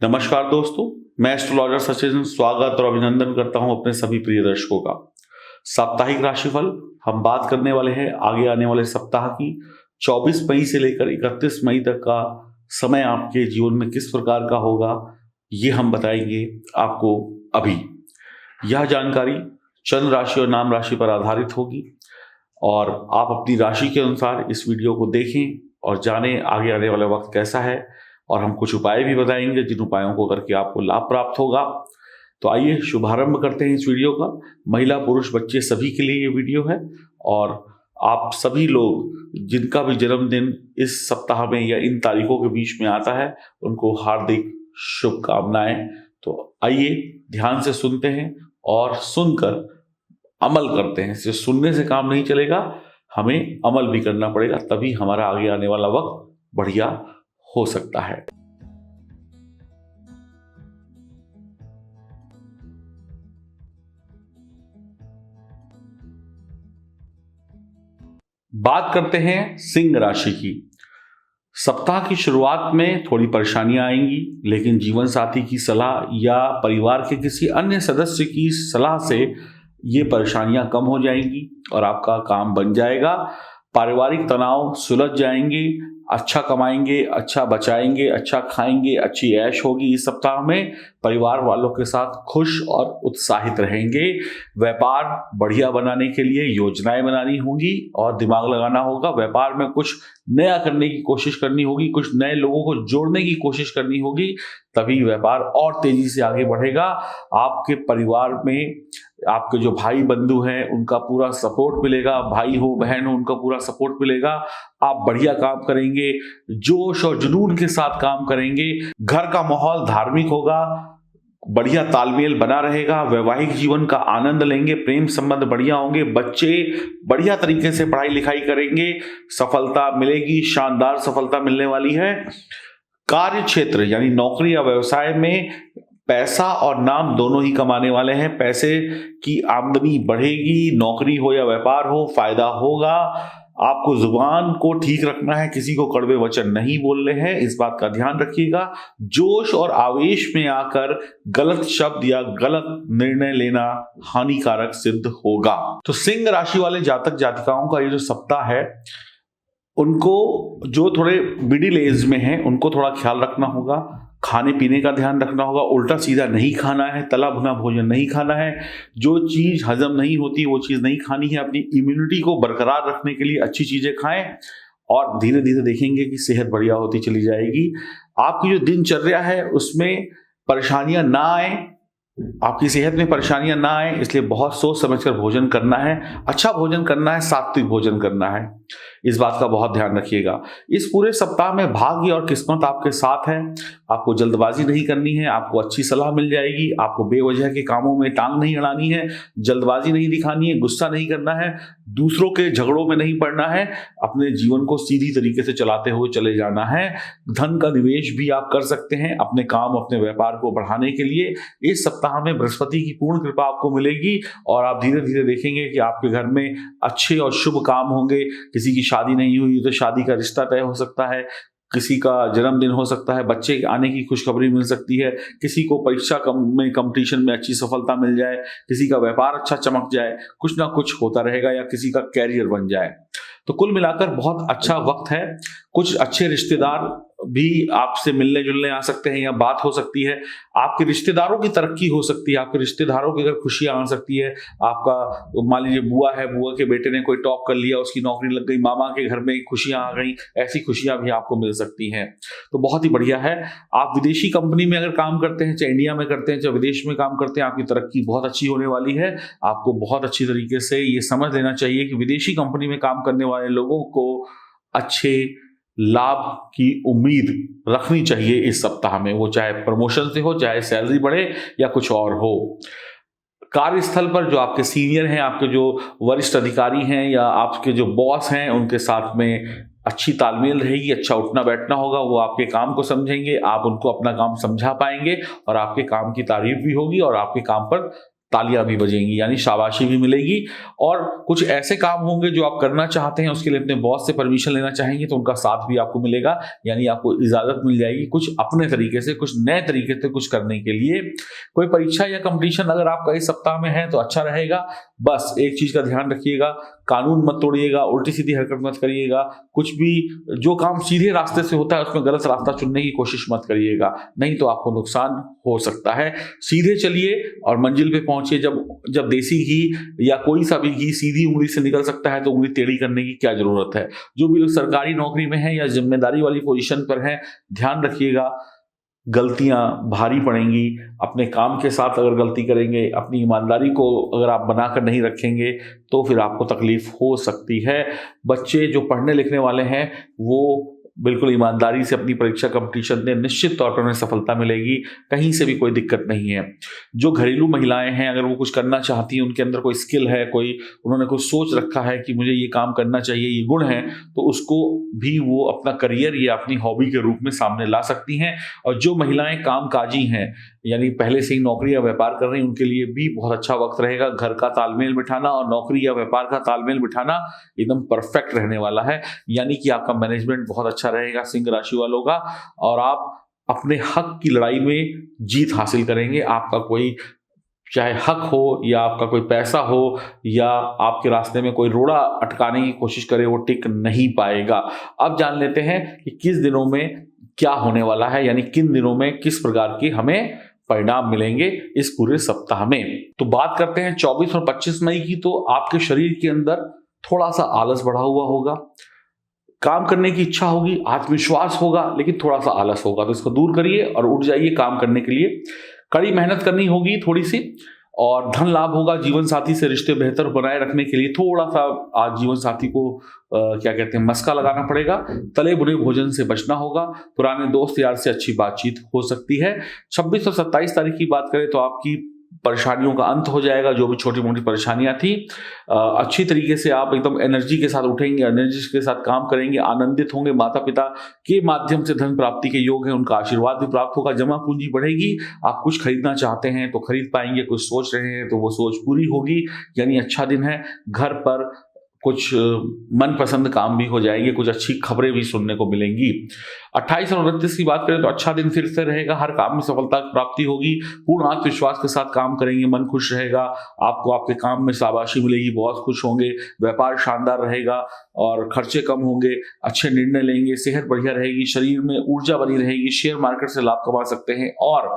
नमस्कार दोस्तों, मैं एस्ट्रोलॉजर सचिन स्वागत और अभिनंदन करता हूं अपने सभी प्रिय दर्शकों का। साप्ताहिक राशिफल हम बात करने वाले हैं आगे आने वाले सप्ताह की 24 मई से लेकर 31 मई तक का समय आपके जीवन में किस प्रकार का होगा, ये हम बताएंगे आपको अभी। यह जानकारी चंद्र राशि और नाम राशि पर आधारित होगी और आप अपनी राशि के अनुसार इस वीडियो को देखें और जानें आगे आने वाला वक्त कैसा है। और हम कुछ उपाय भी बताएंगे जिन उपायों को करके आपको लाभ प्राप्त होगा। तो आइए शुभारंभ करते हैं इस वीडियो का। महिला पुरुष बच्चे सभी के लिए ये वीडियो है और आप सभी लोग जिनका भी जन्मदिन इस सप्ताह में या इन तारीखों के बीच में आता है उनको हार्दिक शुभकामनाएं। तो आइए ध्यान से सुनते हैं और सुनकर अमल करते हैं। सिर्फ सुनने से काम नहीं चलेगा, हमें अमल भी करना पड़ेगा, तभी हमारा आगे आने वाला वक्त बढ़िया हो सकता है। बात करते हैं सिंह राशि की। सप्ताह की शुरुआत में थोड़ी परेशानियां आएंगी, लेकिन जीवन साथी की सलाह या परिवार के किसी अन्य सदस्य की सलाह से ये परेशानियां कम हो जाएंगी और आपका काम बन जाएगा। पारिवारिक तनाव सुलझ जाएंगे, अच्छा कमाएंगे, अच्छा बचाएंगे, अच्छा खाएंगे, अच्छी ऐश होगी। इस सप्ताह में परिवार वालों के साथ खुश और उत्साहित रहेंगे। व्यापार बढ़िया बनाने के लिए योजनाएं बनानी होंगी और दिमाग लगाना होगा। व्यापार में कुछ नया करने की कोशिश करनी होगी, कुछ नए लोगों को जोड़ने की कोशिश करनी होगी, तभी व्यापार और तेजी से आगे बढ़ेगा। आपके परिवार में आपके जो भाई बंधु हैं उनका पूरा सपोर्ट मिलेगा, भाई हो बहन हो उनका पूरा सपोर्ट मिलेगा। आप बढ़िया काम करेंगे, जोश और जुनून के साथ काम करेंगे। घर का माहौल धार्मिक होगा, बढ़िया तालमेल बना रहेगा। वैवाहिक जीवन का आनंद लेंगे, प्रेम संबंध बढ़िया होंगे। बच्चे बढ़िया तरीके से पढ़ाई लिखाई करेंगे, सफलता मिलेगी, शानदार सफलता मिलने वाली है। कार्य क्षेत्र यानी नौकरी या व्यवसाय में पैसा और नाम दोनों ही कमाने वाले हैं। पैसे की आमदनी बढ़ेगी, नौकरी हो या व्यापार हो, फायदा होगा। आपको जुबान को ठीक रखना है, किसी को कड़वे वचन नहीं बोलने हैं, इस बात का ध्यान रखिएगा। जोश और आवेश में आकर गलत शब्द या गलत निर्णय लेना हानिकारक सिद्ध होगा। तो सिंह राशि वाले जातक जातिकाओं का ये जो सप्ताह है, उनको जो थोड़े मिडिल एज में हैं उनको थोड़ा ख्याल रखना होगा। खाने पीने का ध्यान रखना होगा, उल्टा सीधा नहीं खाना है, तला भुना भोजन नहीं खाना है। जो चीज हजम नहीं होती वो चीज नहीं खानी है। अपनी इम्यूनिटी को बरकरार रखने के लिए अच्छी चीजें खाएं और धीरे धीरे देखेंगे कि सेहत बढ़िया होती चली जाएगी। आपकी जो दिनचर्या है उसमें परेशानियां ना आए, आपकी सेहत में परेशानियां ना आए, इसलिए बहुत सोच समझकर भोजन करना है, अच्छा भोजन करना है, सात्विक भोजन करना है। इस बात का बहुत ध्यान रखिएगा। इस पूरे सप्ताह में भाग्य और किस्मत आपके साथ है। आपको जल्दबाजी नहीं करनी है, आपको अच्छी सलाह मिल जाएगी। आपको बेवजह के कामों में टांग नहीं अड़ानी है, जल्दबाजी नहीं दिखानी है, गुस्सा नहीं करना है, दूसरों के झगड़ों में नहीं पड़ना है। अपने जीवन को सीधी तरीके से चलाते हुए चले जाना है। धन का निवेश भी आप कर सकते हैं अपने काम अपने व्यापार को बढ़ाने के लिए। इस सप्ताह में बृहस्पति की पूर्ण कृपा आपको मिलेगी और आप धीरे धीरे देखेंगे कि आपके घर में अच्छे और शुभ काम होंगे। किसी की शादी नहीं हुई तो शादी का रिश्ता तय हो सकता है, किसी का जन्मदिन हो सकता है, बच्चे के आने की खुशखबरी मिल सकती है, किसी को परीक्षा में कंपटीशन में अच्छी सफलता मिल जाए, किसी का व्यापार अच्छा चमक जाए, कुछ ना कुछ होता रहेगा या किसी का कैरियर बन जाए। तो कुल मिलाकर बहुत अच्छा वक्त है। कुछ अच्छे रिश्तेदार भी आपसे मिलने जुलने आ सकते हैं या बात हो सकती है। आपके रिश्तेदारों की तरक्की हो सकती है, आपके रिश्तेदारों की अगर खुशियां आ सकती है। आपका मान लीजिए बुआ है, बुआ के बेटे ने कोई टॉप कर लिया, उसकी नौकरी लग गई, मामा के घर में खुशियां आ गई, ऐसी खुशियां भी आपको मिल सकती हैं। तो बहुत ही बढ़िया है। आप विदेशी कंपनी में अगर काम करते हैं, चाहे इंडिया में करते हैं चाहे विदेश में काम करते हैं, आपकी तरक्की बहुत अच्छी होने वाली है। आपको बहुत अच्छी तरीके से ये समझ लेना चाहिए कि विदेशी कंपनी में काम करने वाले लोगों को अच्छे लाभ की उम्मीद रखनी चाहिए इस सप्ताह में, वो चाहे प्रमोशन से हो, चाहे सैलरी बढ़े या कुछ और हो। कार्यस्थल पर जो आपके सीनियर हैं, आपके जो वरिष्ठ अधिकारी हैं या आपके जो बॉस हैं, उनके साथ में अच्छी तालमेल रहेगी, अच्छा उठना बैठना होगा। वो आपके काम को समझेंगे, आप उनको अपना काम समझा पाएंगे और आपके काम की तारीफ भी होगी और आपके काम पर तालियां भी बजेंगी, यानी शाबाशी भी मिलेगी। और कुछ ऐसे काम होंगे जो आप करना चाहते हैं, उसके लिए अपने बॉस से परमिशन लेना चाहेंगे तो उनका साथ भी आपको मिलेगा, यानी आपको इजाजत मिल जाएगी कुछ अपने तरीके से, कुछ नए तरीके से कुछ करने के लिए। कोई परीक्षा या कंपटीशन अगर आपका इस सप्ताह में है तो अच्छा रहेगा। बस एक चीज का ध्यान रखिएगा, कानून मत तोड़िएगा, उल्टी सीधी हरकत मत करिएगा, कुछ भी जो काम सीधे रास्ते से होता है उसमें गलत रास्ता चुनने की कोशिश मत करिएगा, नहीं तो आपको नुकसान हो सकता है। सीधे चलिए और मंजिल पे पहुंचिए। जब देसी घी या कोई सा भी घी सीधी उंगली से निकल सकता है तो उंगली टेढ़ी करने की क्या जरूरत है। जो भी लोग सरकारी नौकरी में हैं या जिम्मेदारी वाली पोजीशन पर हैं, ध्यान रखिएगा, गलतियां भारी पड़ेंगी। अपने काम के साथ अगर गलती करेंगे, अपनी ईमानदारी को अगर आप बनाकर नहीं रखेंगे तो फिर आपको तकलीफ हो सकती है। बच्चे जो पढ़ने लिखने वाले हैं वो बिल्कुल ईमानदारी से अपनी परीक्षा कंपटीशन दें, निश्चित तौर पर उन्हें सफलता मिलेगी, कहीं से भी कोई दिक्कत नहीं है। जो घरेलू महिलाएं हैं, अगर वो कुछ करना चाहती हैं, उनके अंदर कोई स्किल है, उन्होंने कुछ सोच रखा है कि मुझे ये काम करना चाहिए, ये गुण है, तो उसको भी वो अपना करियर या अपनी हॉबी के रूप में सामने ला सकती हैं। और जो महिलाएं कामकाजी हैं, यानी पहले से ही नौकरी या व्यापार कर रही हैं, उनके लिए भी बहुत अच्छा वक्त रहेगा। घर का तालमेल बिठाना और नौकरी या व्यापार का तालमेल बिठाना एकदम परफेक्ट रहने वाला है, यानी कि आपका मैनेजमेंट बहुत अच्छा रहेगा सिंह राशि वालों का, और आप अपने हक की लड़ाई में जीत हासिल करेंगे। आपका कोई चाहे हक हो या आपका कोई पैसा हो या आपके रास्ते में कोई रोड़ा अटकाने की कोशिश करे, वो टिक नहीं पाएगा। अब जान लेते हैं कि किस दिनों में क्या होने वाला है, यानी किन दिनों में किस प्रकार की हमें परिणाम मिलेंगे इस पूरे सप्ताह में। तो बात करते हैं 24 और 25 मई की। तो आपके शरीर के अंदर थोड़ा सा आलस बढ़ा हुआ होगा, काम करने की इच्छा होगी, आत्मविश्वास होगा, लेकिन थोड़ा सा आलस होगा, तो इसको दूर करिए और उठ जाइए काम करने के लिए। कड़ी मेहनत करनी होगी थोड़ी सी, और धन लाभ होगा। जीवन साथी से रिश्ते बेहतर बनाए रखने के लिए थोड़ा सा आज जीवन साथी को क्या कहते हैं, मस्का लगाना पड़ेगा। तले बुने भोजन से बचना होगा। पुराने दोस्त यार से अच्छी बातचीत हो सकती है। 26 और 27 तारीख की बात करें तो आपकी परेशानियों का अंत हो जाएगा, जो भी छोटी मोटी परेशानियां थी। अच्छी तरीके से आप एकदम एनर्जी के साथ उठेंगे, एनर्जी के साथ काम करेंगे, आनंदित होंगे। माता पिता के माध्यम से धन प्राप्ति के योग हैं, उनका आशीर्वाद भी प्राप्त होगा। जमा पूंजी बढ़ेगी। आप कुछ खरीदना चाहते हैं तो खरीद पाएंगे, कुछ सोच रहे हैं तो वो सोच पूरी होगी, यानी अच्छा दिन है। घर पर कुछ मनपसंद काम भी हो जाएंगे, कुछ अच्छी खबरें भी सुनने को मिलेंगी। 28 और 29 की बात करें तो अच्छा दिन फिर से रहेगा। हर काम में सफलता की प्राप्ति होगी। पूर्ण आत्मविश्वास के साथ काम करेंगे, मन खुश रहेगा, आपको आपके काम में शाबाशी मिलेगी, बहुत खुश होंगे। व्यापार शानदार रहेगा और खर्चे कम होंगे। अच्छे निर्णय लेंगे, सेहत बढ़िया रहेगी, शरीर में ऊर्जा बनी रहेगी। शेयर मार्केट से लाभ कमा सकते हैं और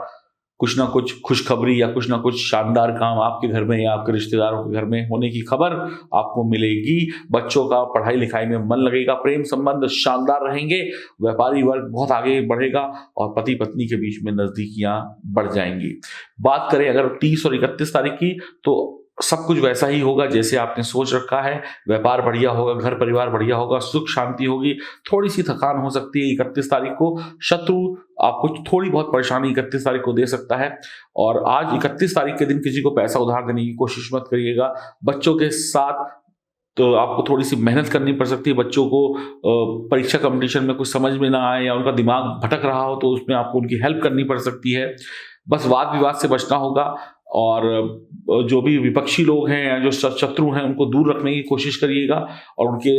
कुछ ना कुछ खुशखबरी या कुछ ना कुछ शानदार काम आपके घर में या आपके रिश्तेदारों के घर में होने की खबर आपको मिलेगी। बच्चों का पढ़ाई लिखाई में मन लगेगा। प्रेम संबंध शानदार रहेंगे। व्यापारी वर्ग बहुत आगे बढ़ेगा और पति पत्नी के बीच में नजदीकियां बढ़ जाएंगी। बात करें अगर 30 और 31 तारीख की, तो सब कुछ वैसा ही होगा जैसे आपने सोच रखा है। व्यापार बढ़िया होगा, घर परिवार बढ़िया होगा, सुख शांति होगी। थोड़ी सी थकान हो सकती है 31 तारीख को। शत्रु आपको थोड़ी बहुत परेशानी 31 तारीख को दे सकता है। और आज 31 तारीख के दिन किसी को पैसा उधार देने की कोशिश मत करिएगा। बच्चों के साथ तो आपको थोड़ी सी मेहनत करनी पड़ सकती है। बच्चों को परीक्षा कंपटीशन में कुछ समझ में ना आए या उनका दिमाग भटक रहा हो तो उसमें आपको उनकी हेल्प करनी पड़ सकती है। बस वाद विवाद से बचना होगा और जो भी विपक्षी लोग हैं या जो शत्रु हैं उनको दूर रखने की कोशिश करिएगा और उनके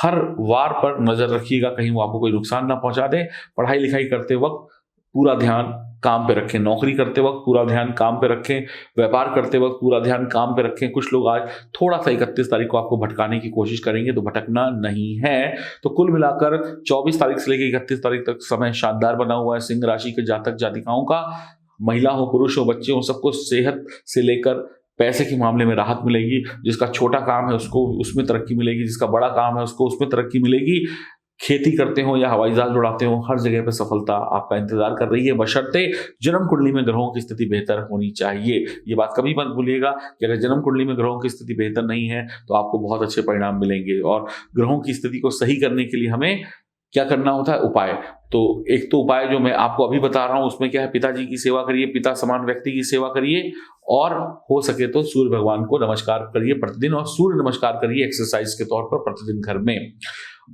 हर वार पर नजर रखिएगा, कहीं वो आपको कोई नुकसान ना पहुंचा दे। पढ़ाई लिखाई करते वक्त पूरा ध्यान काम पे रखें, नौकरी करते वक्त पूरा ध्यान काम पे रखें, व्यापार करते वक्त पूरा ध्यान काम पे रखें। कुछ लोग आज थोड़ा सा 31 तारीख को आपको भटकाने की कोशिश करेंगे, तो भटकना नहीं है। तो कुल मिलाकर 24 तारीख से लेकर 31 तारीख तक समय शानदार बना हुआ है सिंह राशि के जातक जातिकाओं का। महिला हो, पुरुष हो, बच्चे हो, सबको सेहत से लेकर पैसे के मामले में राहत मिलेगी। जिसका छोटा काम है उसको उसमें तरक्की मिलेगी, जिसका बड़ा काम है उसको उसमें तरक्की मिलेगी। खेती करते हो या हवाई जहाज उड़ाते हो, हर जगह पे सफलता आपका इंतजार कर रही है, बशर्ते जन्म कुंडली में ग्रहों की स्थिति बेहतर होनी चाहिए। ये बात कभी मत भूलिएगा कि अगर जन्म कुंडली में ग्रहों की स्थिति बेहतर नहीं है तो आपको बहुत अच्छे परिणाम मिलेंगे। और ग्रहों की स्थिति को सही करने के लिए हमें क्या करना होता है, उपाय। तो एक तो उपाय जो मैं आपको अभी बता रहा हूं उसमें क्या है, पिताजी की सेवा करिए, पिता समान व्यक्ति की सेवा करिए, और हो सके तो सूर्य भगवान को नमस्कार करिए प्रतिदिन, और सूर्य नमस्कार करिए एक्सरसाइज के तौर पर प्रतिदिन घर में।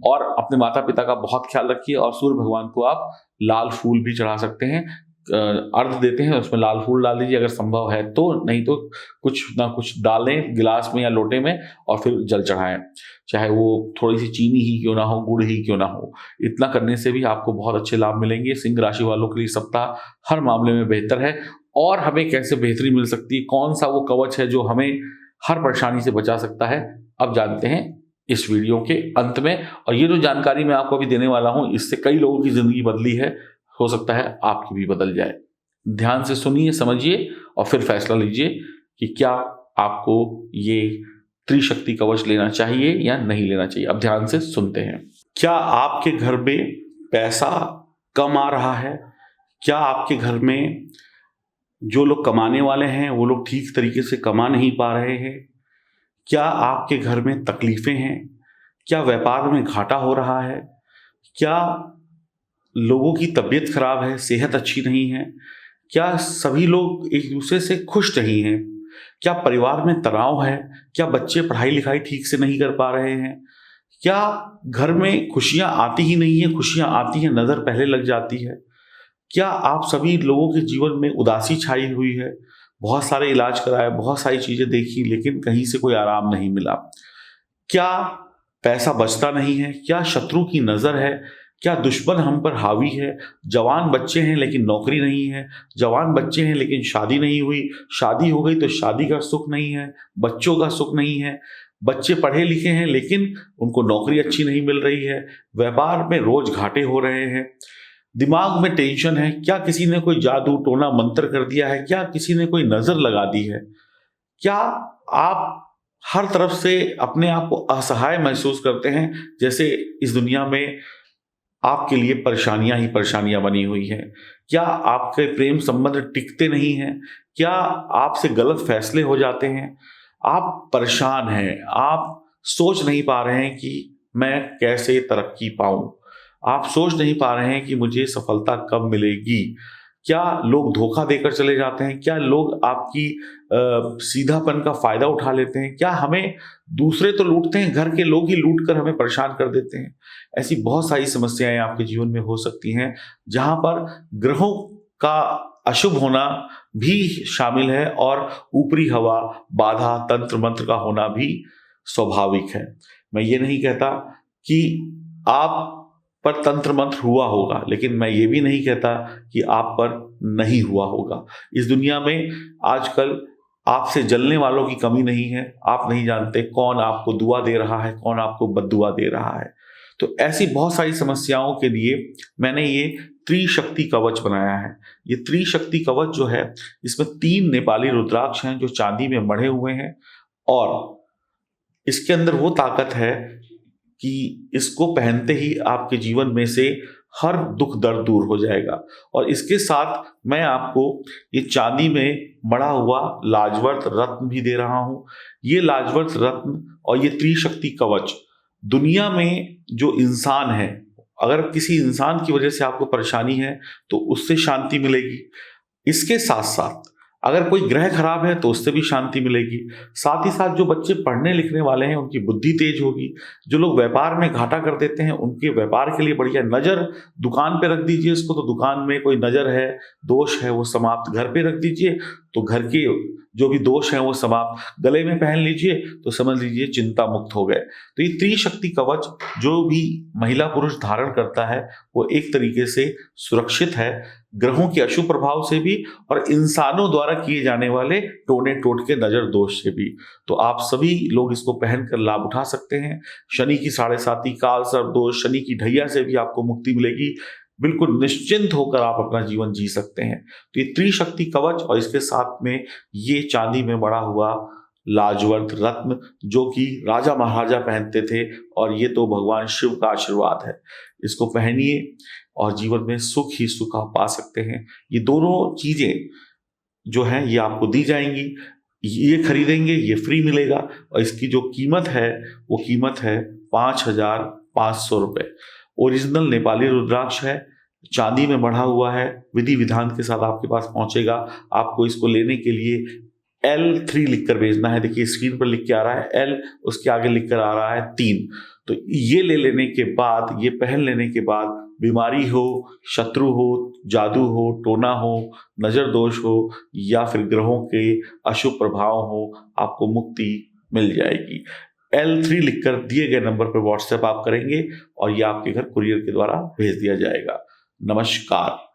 और अपने माता पिता का बहुत ख्याल रखिए और सूर्य भगवान को आप लाल फूल भी चढ़ा सकते हैं। अर्घ देते हैं उसमें लाल फूल डाल दीजिए अगर संभव है तो, नहीं तो कुछ ना कुछ डालें गिलास में या लोटे में और फिर जल चढ़ाएं, चाहे वो थोड़ी सी चीनी ही क्यों ना हो, गुड़ ही क्यों ना हो। इतना करने से भी आपको बहुत अच्छे लाभ मिलेंगे। सिंह राशि वालों के लिए सप्ताह हर मामले में बेहतर है। और हमें कैसे बेहतरी मिल सकती है, कौन सा वो कवच है जो हमें हर परेशानी से बचा सकता है, अब जानते हैं इस वीडियो के अंत में। और ये जो जानकारी मैं आपको अभी देने वाला हूं, इससे कई लोगों की जिंदगी बदली है, हो सकता है आपकी भी बदल जाए। ध्यान से सुनिए, समझिए और फिर फैसला लीजिए कि क्या आपको ये त्रिशक्ति कवच लेना चाहिए या नहीं लेना चाहिए। अब ध्यान से सुनते हैं। क्या आपके घर में पैसा कम आ रहा है? क्या आपके घर में जो लोग कमाने वाले हैं वो लोग ठीक तरीके से कमा नहीं पा रहे हैं? क्या आपके घर में तकलीफें हैं? क्या व्यापार में घाटा हो रहा है? क्या लोगों की तबीयत खराब है, सेहत अच्छी नहीं है? क्या सभी लोग एक दूसरे से खुश नहीं हैं? क्या परिवार में तनाव है? क्या बच्चे पढ़ाई लिखाई ठीक से नहीं कर पा रहे हैं? क्या घर में खुशियां आती ही नहीं है, खुशियां आती हैं नजर पहले लग जाती है? क्या आप सभी लोगों के जीवन में उदासी छाई हुई है? बहुत सारे इलाज कराए, बहुत सारी चीजें देखी, लेकिन कहीं से कोई आराम नहीं मिला। क्या पैसा बचता नहीं है? क्या शत्रु की नजर है? क्या दुश्मन हम पर हावी है? जवान बच्चे हैं लेकिन नौकरी नहीं है, जवान बच्चे हैं लेकिन शादी नहीं हुई, शादी हो गई तो शादी का सुख नहीं है, बच्चों का सुख नहीं है, बच्चे पढ़े लिखे हैं लेकिन उनको नौकरी अच्छी नहीं मिल रही है, व्यापार में रोज घाटे हो रहे हैं, दिमाग में टेंशन है। क्या किसी ने कोई जादू टोना मंत्र कर दिया है? क्या किसी ने कोई नजर लगा दी है? क्या आप हर तरफ से अपने आप को असहाय महसूस करते हैं, जैसे इस दुनिया में आपके लिए परेशानियां ही परेशानियां बनी हुई हैं? क्या आपके प्रेम संबंध टिकते नहीं हैं? क्या आपसे गलत फैसले हो जाते हैं? आप परेशान हैं, आप सोच नहीं पा रहे हैं कि मैं कैसे तरक्की पाऊं, आप सोच नहीं पा रहे हैं कि मुझे सफलता कब मिलेगी? क्या लोग धोखा देकर चले जाते हैं? क्या लोग आपकी सीधापन का फायदा उठा लेते हैं? क्या हमें दूसरे तो लूटते हैं, घर के लोग ही लूट कर हमें परेशान कर देते हैं? ऐसी बहुत सारी समस्याएं आपके जीवन में हो सकती हैं, जहां पर ग्रहों का अशुभ होना भी शामिल है और ऊपरी हवा, बाधा, तंत्र मंत्र का होना भी स्वाभाविक है। मैं ये नहीं कहता कि आप पर तंत्र मंत्र हुआ होगा, लेकिन मैं ये भी नहीं कहता कि आप पर नहीं हुआ होगा। इस दुनिया में आजकल आपसे जलने वालों की कमी नहीं है। आप नहीं जानते कौन आपको दुआ दे रहा है, कौन आपको बद्दुआ दे रहा है। तो ऐसी बहुत सारी समस्याओं के लिए मैंने ये त्रिशक्ति कवच बनाया है। ये त्रिशक्ति कवच जो है, इसमें 3 नेपाली रुद्राक्ष हैं जो चांदी में मढ़े हुए हैं, और इसके अंदर वो ताकत है कि इसको पहनते ही आपके जीवन में से हर दुख दर्द दूर हो जाएगा। और इसके साथ मैं आपको ये चांदी में मढ़ा हुआ लाजवर्त रत्न भी दे रहा हूं। ये लाजवर्त रत्न और ये त्रिशक्ति कवच, दुनिया में जो इंसान है, अगर किसी इंसान की वजह से आपको परेशानी है तो उससे शांति मिलेगी। इसके साथ साथ अगर कोई ग्रह खराब है तो उससे भी शांति मिलेगी। साथ ही साथ जो बच्चे पढ़ने लिखने वाले हैं उनकी बुद्धि तेज होगी। जो लोग व्यापार में घाटा कर देते हैं उनके व्यापार के लिए बढ़िया, नजर दुकान पे रख दीजिए इसको, तो दुकान में कोई नजर है, दोष है, वो समाप्त। घर पे रख दीजिए तो घर के जो भी दोष हैं वो समाप्त। गले में पहन लीजिए तो समझ लीजिए चिंता मुक्त हो गए। तो ये त्रिशक्ति कवच जो भी महिला पुरुष धारण करता है वो एक तरीके से सुरक्षित है, ग्रहों के अशुभ प्रभाव से भी और इंसानों द्वारा किए जाने वाले टोने टोटके नजर दोष से भी। तो आप सभी लोग इसको पहनकर लाभ उठा सकते हैं। शनि की 7.5, काल सर्प दोष, शनि की ढैया से भी आपको मुक्ति मिलेगी। बिल्कुल निश्चिंत होकर आप अपना जीवन जी सकते हैं। तो ये त्रिशक्ति कवच और इसके साथ में ये चांदी में बड़ा हुआ लाजवर्त रत्न जो कि राजा महाराजा पहनते थे, और ये तो भगवान शिव का आशीर्वाद है। इसको पहनिए और जीवन में सुख ही सुख आप पा सकते हैं। ये दोनों चीजें जो हैं ये आपको दी जाएंगी। ये खरीदेंगे ये फ्री मिलेगा, और इसकी जो कीमत है वो कीमत है 5,500 रुपये। ओरिजिनल नेपाली रुद्राक्ष है, चांदी में मढ़ा हुआ है, विधि विधान के साथ आपके पास पहुंचेगा। आपको इसको लेने के लिए L3 लिखकर भेजना है। देखिए स्क्रीन पर लिख के आ रहा है L, उसके आगे लिखकर आ रहा है 3। तो ये ले लेने के बाद, ये पहन लेने के बाद बीमारी हो, शत्रु हो, जादू हो, टोना हो, नजर दोष हो या फिर ग्रहों के अशुभ प्रभाव हो, आपको मुक्ति मिल जाएगी। L3 लिखकर दिए गए नंबर पर व्हाट्सएप आप करेंगे और यह आपके घर कुरियर के द्वारा भेज दिया जाएगा। नमस्कार।